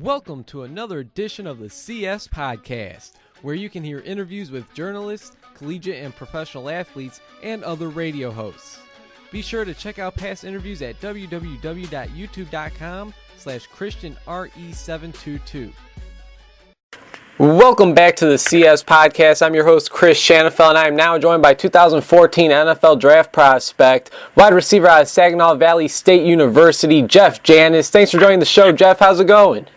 Welcome to another edition of the CS Podcast, where you can hear interviews with journalists, collegiate and professional athletes, and other radio hosts. Be sure to check out past interviews at www.youtube.com/ChristianRE722. Welcome back to the CS Podcast. I'm your host, Chris Shanafel, and I am now joined by 2014 NFL Draft prospect, wide receiver out of Saginaw Valley State University, Jeff Janis. Thanks for joining the show, Jeff. How's it going?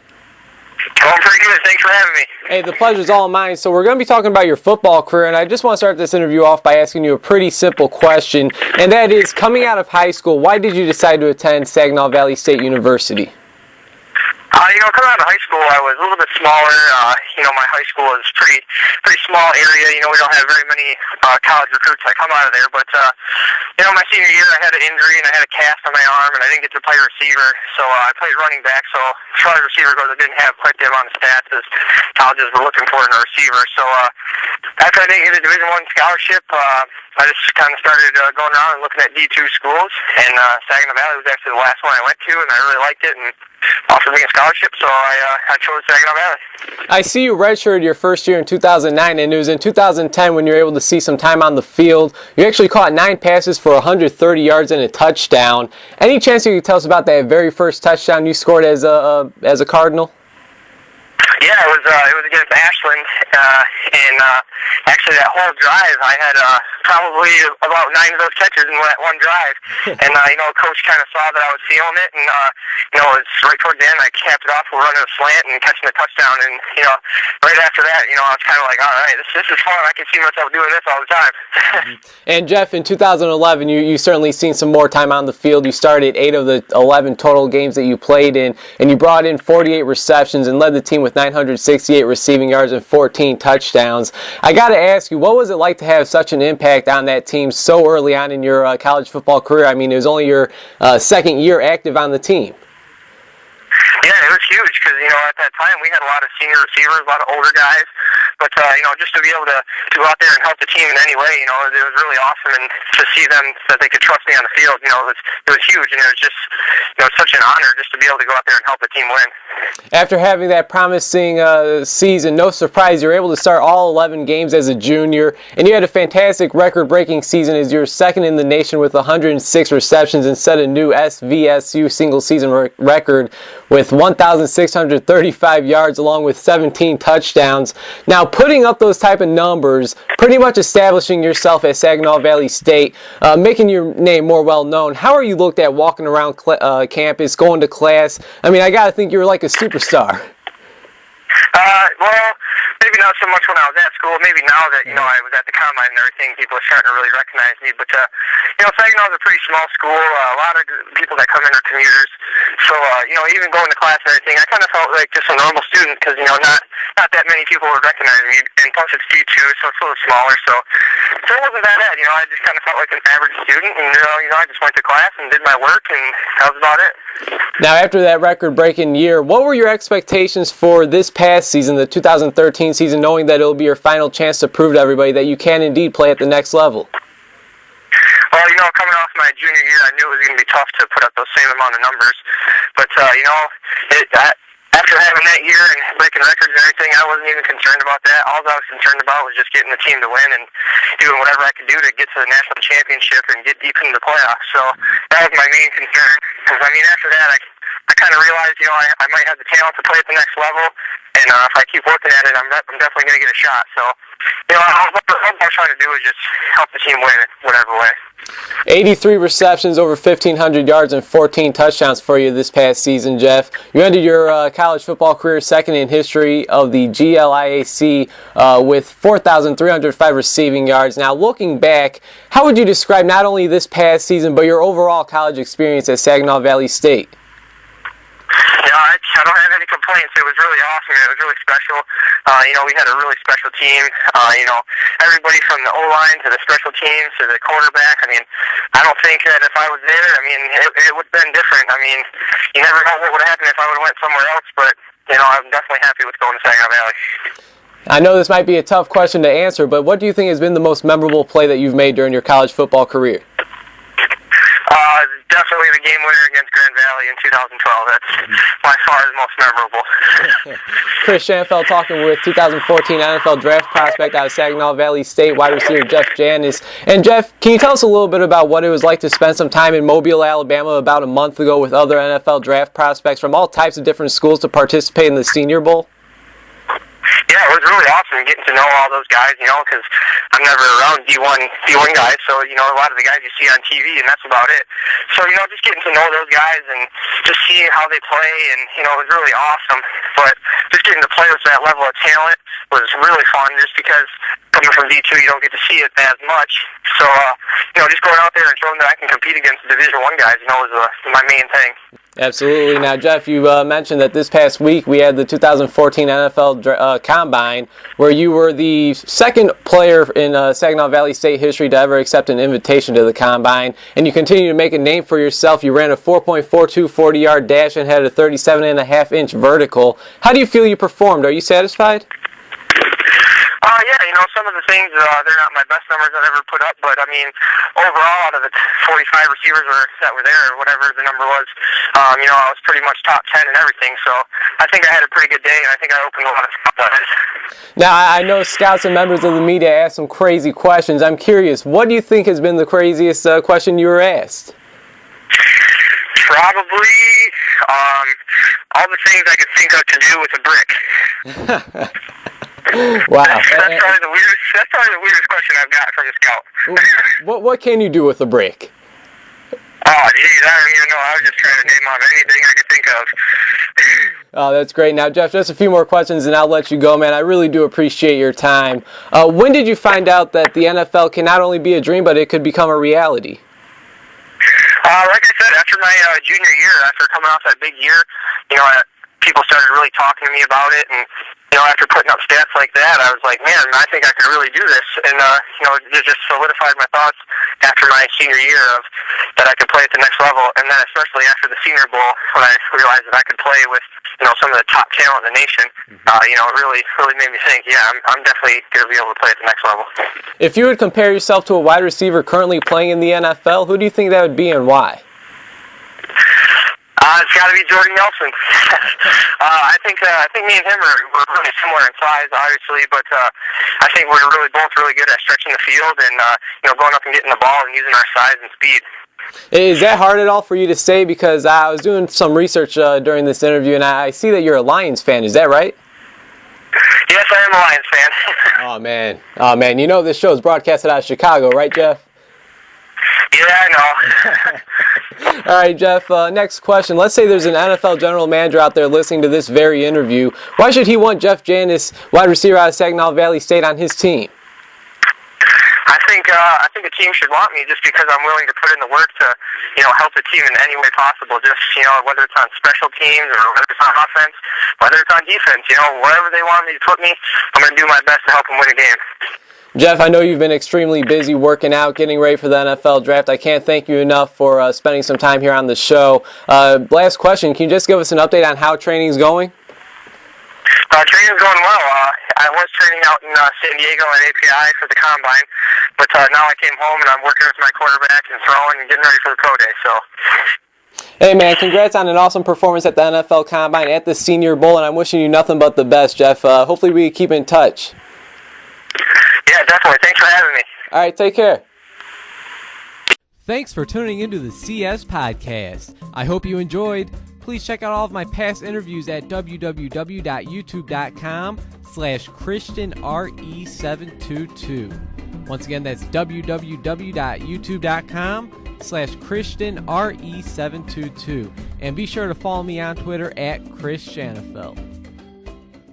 Oh, pretty good. Thanks for having me. Hey, the pleasure's all mine. So we're going to be talking about your football career, and I just want to start this interview off by asking you a pretty simple question, and that is, coming out of high school, why did you decide to attend Saginaw Valley State University? Coming out of high school, I was a little bit smaller. My high school is pretty small area. We don't have very many college recruits that come out of there. But, my senior year, I had an injury and I had a cast on my arm, and I didn't get to play receiver. So I played running back. So as far as receiver goes, I didn't have quite the amount of stats as colleges were looking for in a receiver. So after I didn't get a Division I scholarship, I just kind of started going around and looking at D2 schools, and Saginaw Valley was actually the last one I went to, and I really liked it and offered me a scholarship, so I chose Saginaw Valley. I see you redshirted your first year in 2009, and it was in 2010 when you were able to see some time on the field. You actually caught 9 passes for 130 yards and a touchdown. Any chance you could tell us about that very first touchdown you scored as a Cardinal? Yeah, it was against Ashland, and actually that whole drive, I had probably about 9 of those catches in that one drive, and Coach kind of saw that I was feeling it, and it was right toward the end, I capped it off with running a slant and catching the touchdown, and right after that, I was kind of like, all right, this is fun. I can see myself doing this all the time. And Jeff, in 2011, you certainly seen some more time on the field. You started 8 of the 11 total games that you played in, and you brought in 48 receptions and led the team with 968 receiving yards and 14 touchdowns. I got to ask you, what was it like to have such an impact on that team so early on in your college football career? I mean, it was only your second year active on the team. Yeah, it was huge because, at that time we had a lot of senior receivers, a lot of older guys. But, just to be able to go out there and help the team in any way, it was really awesome. And to see them, that they could trust me on the field, it was huge. And it was just, such an honor just to be able to go out there and help the team win. After having that promising season, no surprise, you were able to start all 11 games as a junior. And you had a fantastic record-breaking season as you were second in the nation with 106 receptions and set a new SVSU single-season record with 1,635 yards along with 17 touchdowns. Now, putting up those type of numbers, pretty much establishing yourself at Saginaw Valley State, making your name more well-known, how are you looked at walking around campus, going to class? I mean, I got to think you were like a superstar. Well, maybe not so much when I was at school. Maybe now that, I was at the combine and everything, people are starting to really recognize me. But, Saginaw is a pretty small school. A lot of people that come in are commuters. So, even going to class and everything, I kind of felt like just a normal student because, not that many people would recognize me. And plus it's D2, so it's a little smaller. So it wasn't that bad. I just kind of felt like an average student. And, I just went to class and did my work, and that was about it. Now, after that record-breaking year, what were your expectations for this past season, the 2013 season, knowing that it'll be your final chance to prove to everybody that you can indeed play at the next level? Well, coming off my junior year, I knew it was going to be tough to put up those same amount of numbers. But, after having that year and breaking records and everything, I wasn't even concerned about that. All I was concerned about was just getting the team to win and doing whatever I could do to get to the national championship and get deep into the playoffs. So that was my main concern. Because, after that, I kind of realized, I might have the talent to play at the next level. And if I keep working at it, I'm definitely going to get a shot. So, all I'm trying to do is just help the team win in whatever way. 83 receptions, over 1,500 yards, and 14 touchdowns for you this past season, Jeff. You ended your college football career second in history of the GLIAC with 4,305 receiving yards. Now, looking back, how would you describe not only this past season, but your overall college experience at Saginaw Valley State? I don't have any complaints. It was really awesome. It was really special. We had a really special team. Everybody from the O-line to the special teams to the quarterback. I don't think that if I was there, it would have been different. You never know what would have happened if I would have went somewhere else, but, I'm definitely happy with going to Saginaw Valley. I know this might be a tough question to answer, but what do you think has been the most memorable play that you've made during your college football career? definitely the game winner against Grand Valley in 2012. That's by far the most memorable. Chris Shanfeld talking with 2014 NFL Draft prospect out of Saginaw Valley State, wide receiver Jeff Janis. And Jeff, can you tell us a little bit about what it was like to spend some time in Mobile, Alabama about a month ago with other NFL draft prospects from all types of different schools to participate in the Senior Bowl? Yeah, it was really awesome getting to know all those guys, because I'm never around D1 guys, so, a lot of the guys you see on TV, and that's about it. So, just getting to know those guys and just seeing how they play, and, it was really awesome. But just getting to play with that level of talent was really fun, just because coming from D2, you don't get to see it as much. So, just going out there and showing that I can compete against the Division I guys, was my main thing. Absolutely. Now, Jeff, you mentioned that this past week we had the 2014 NFL Combine, where you were the second player in Saginaw Valley State history to ever accept an invitation to the Combine, and you continue to make a name for yourself. You ran a 4.42 40-yard dash and had a 37.5-inch vertical. How do you feel you performed? Are you satisfied? Yeah, some of the things, they're not my best numbers I've ever put up, but, overall, out of the 45 receivers that were there, or whatever the number was, I was pretty much top 10 and everything, so I think I had a pretty good day, and I think I opened a lot of eyes. Now, I know scouts and members of the media ask some crazy questions. I'm curious, what do you think has been the craziest question you were asked? Probably all the things I could think of to do with a brick. Wow. That's probably the weirdest question I've got from a scout. What can you do with a brick? Oh, geez, I don't even know. I was just trying to name off anything I could think of. Oh, that's great. Now, Jeff, just a few more questions and I'll let you go, man. I really do appreciate your time. When did you find out that the NFL can not only be a dream, but it could become a reality? Like I said, after my junior year, after coming off that big year, people started really talking to me about it, and after putting up stats like that, I was like, man, I think I could really do this, and it just solidified my thoughts after my senior year of that I could play at the next level, and then especially after the Senior Bowl when I realized that I could play with some of the top talent in the nation. It really made me think, yeah, I'm definitely going to be able to play at the next level. If you would compare yourself to a wide receiver currently playing in the NFL, who do you think that would be and why? It's got to be Jordan Nelson. I think me and him are really similar in size, obviously, but I think we're both really good at stretching the field and going up and getting the ball and using our size and speed. Is that hard at all for you to say? Because I was doing some research during this interview, and I see that you're a Lions fan. Is that right? Yes, I am a Lions fan. Oh man! This show is broadcasted out of Chicago, right, Jeff? Yeah, I know. All right, Jeff, next question. Let's say there's an NFL general manager out there listening to this very interview. Why should he want Jeff Janis, wide receiver out of Saginaw Valley State, on his team? I think a team should want me just because I'm willing to put in the work to, help the team in any way possible. Just, whether it's on special teams or whether it's on offense, whether it's on defense, wherever they want me to put me, I'm going to do my best to help them win a game. Jeff, I know you've been extremely busy working out, getting ready for the NFL draft. I can't thank you enough for spending some time here on the show. Last question, can you just give us an update on how training's going? Training's going well. I was training out in San Diego at API for the Combine, but now I came home and I'm working with my quarterback and throwing and getting ready for the pro day. So. Hey, man, congrats on an awesome performance at the NFL Combine, at the Senior Bowl, and I'm wishing you nothing but the best, Jeff. Hopefully we keep in touch. Yeah, definitely. Thanks for having me. All right, take care. Thanks for tuning into the CS Podcast. I hope you enjoyed. Please check out all of my past interviews at www.youtube.com/ChristianRE722. Once again, that's www.youtube.com/ChristianRE722. And be sure to follow me on Twitter at Chris Shanafelt.